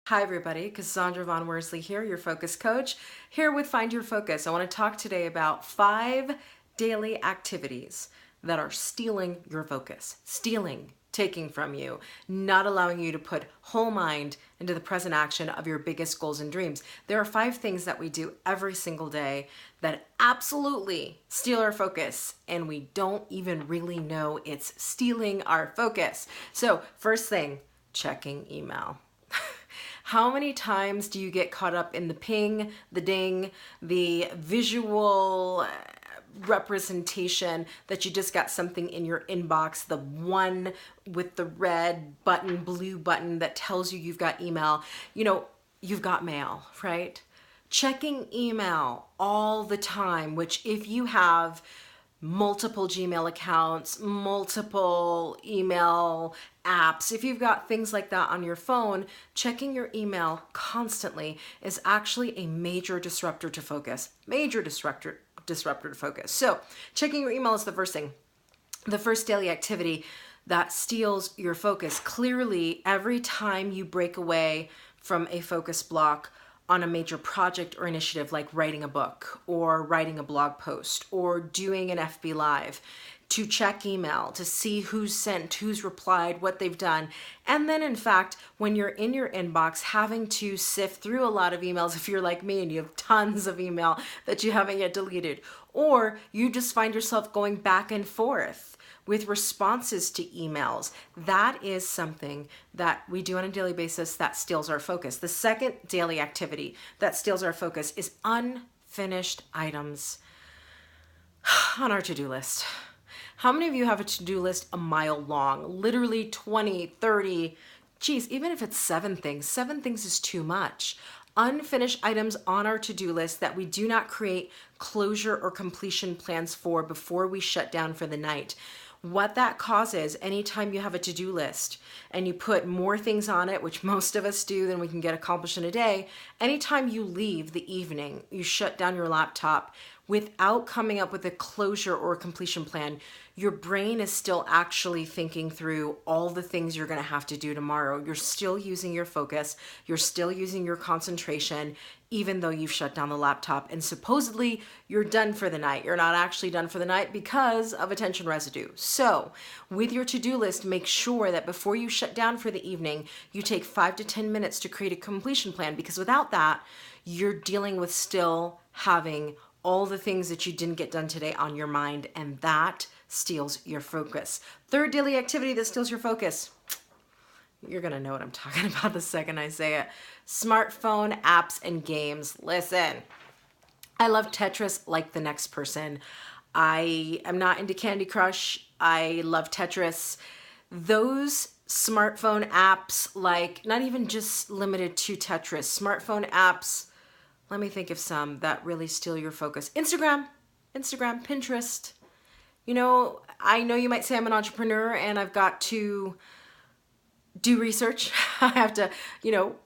Hi everybody, Cassandra Von Worsley here, your focus coach, here with Find Your Focus. I want to talk today about 5 daily activities that are stealing your focus, taking from you, not allowing you to put whole mind into the present action of your biggest goals and dreams. There are 5 things that we do every single day that absolutely steal our focus, and we don't even really know it's stealing our focus. So, first thing, checking email. How many times do you get caught up in the ping, the ding, the visual representation that you just got something in your inbox, the one with the red button, blue button that tells you you've got email? You've got mail, right? Checking email all the time, which if you have multiple Gmail accounts, multiple email apps, if you've got things like that on your phone, checking your email constantly is actually a major disruptor to focus. Disruptor to focus. So checking your email is the first thing. The first daily activity that steals your focus. Clearly, every time you break away from a focus block on a major project or initiative like writing a book or writing a blog post or doing an FB Live, to check email, to see who's sent, who's replied, what they've done. And then in fact, when you're in your inbox, having to sift through a lot of emails, if you're like me and you have tons of email that you haven't yet deleted, or you just find yourself going back and forth with responses to emails, that is something that we do on a daily basis that steals our focus. The second daily activity that steals our focus is unfinished items on our to-do list. How many of you have a to-do list a mile long? Literally 20, 30, geez, even if it's 7 things is too much. Unfinished items on our to-do list that we do not create closure or completion plans for before we shut down for the night. What that causes, anytime you have a to-do list and you put more things on it, which most of us do than we can get accomplished in a day, anytime you leave the evening, you shut down your laptop without coming up with a closure or a completion plan, your brain is still actually thinking through all the things you're going to have to do tomorrow. You're still using your focus. You're still using your concentration, even though you've shut down the laptop and supposedly you're done for the night. You're not actually done for the night because of attention residue. So with your to-do list, make sure that before you shut down for the evening, you take 5 to 10 minutes to create a completion plan, because without that, you're dealing with still having all the things that you didn't get done today on your mind, and that steals your focus. Third daily activity that steals your focus. You're going to know what I'm talking about the second I say it. Smartphone apps and games. Listen, I love Tetris like the next person. I am not into Candy Crush. I love Tetris. Those smartphone apps, like not even just limited to Tetris, smartphone apps, let me think of some that really steal your focus. Instagram, Pinterest. I know you might say I'm an entrepreneur and I've got to do research. I have to,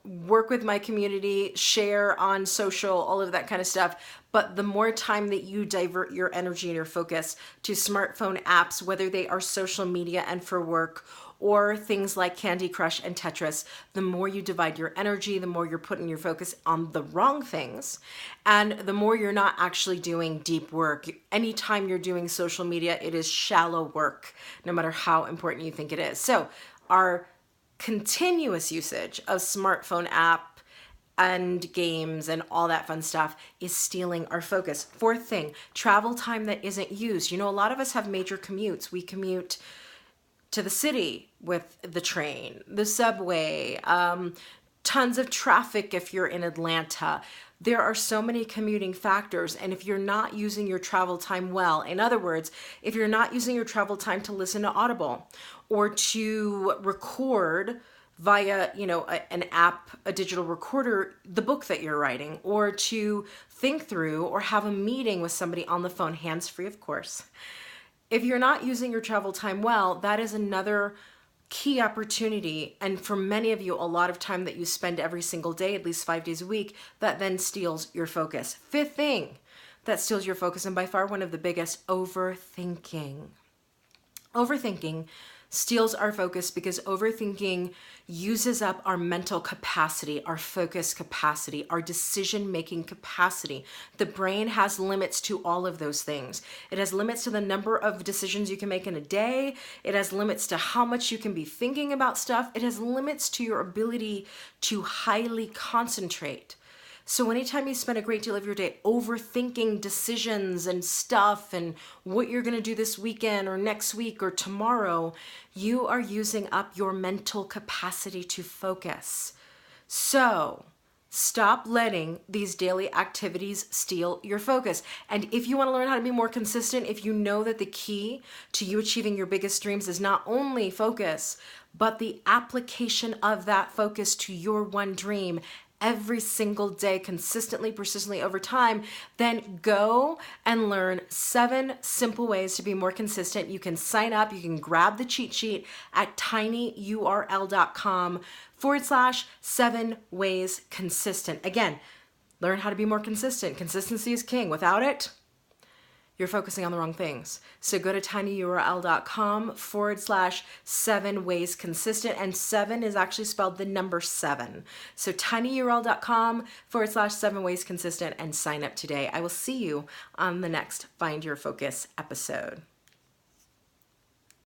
work with my community, share on social, all of that kind of stuff. But the more time that you divert your energy and your focus to smartphone apps, whether they are social media and for work, or things like Candy Crush and Tetris, the more you divide your energy, the more you're putting your focus on the wrong things, and the more you're not actually doing deep work. Anytime you're doing social media, it is shallow work, no matter how important you think it is. So our continuous usage of smartphone app and games and all that fun stuff is stealing our focus. Fourth thing, travel time that isn't used. A lot of us have major commutes. We commute to the city with the train, the subway, tons of traffic if you're in Atlanta. There are so many commuting factors, and if you're not using your travel time well, in other words, if you're not using your travel time to listen to Audible or to record via, an app, a digital recorder, the book that you're writing, or to think through or have a meeting with somebody on the phone, hands-free, of course. If you're not using your travel time well, that is another key opportunity, and for many of you, a lot of time that you spend every single day, at least 5 days a week, that then steals your focus. Fifth thing that steals your focus, and by far one of the biggest, overthinking. Overthinking steals our focus because overthinking uses up our mental capacity, our focus capacity, our decision-making capacity. The brain has limits to all of those things. It has limits to the number of decisions you can make in a day. It has limits to how much you can be thinking about stuff. It has limits to your ability to highly concentrate. So anytime you spend a great deal of your day overthinking decisions and stuff and what you're going to do this weekend or next week or tomorrow, you are using up your mental capacity to focus. So stop letting these daily activities steal your focus. And if you want to learn how to be more consistent, if you know that the key to you achieving your biggest dreams is not only focus, but the application of that focus to your one dream every single day, consistently, persistently over time, then go and learn 7 simple ways to be more consistent. You can sign up, you can grab the cheat sheet at tinyurl.com/7 ways consistent. Again, learn how to be more consistent. Consistency is king. Without it, you're focusing on the wrong things. So go to tinyurl.com/7 ways consistent. And 7 is actually spelled the number 7. So tinyurl.com/7 ways consistent and sign up today. I will see you on the next Find Your Focus episode.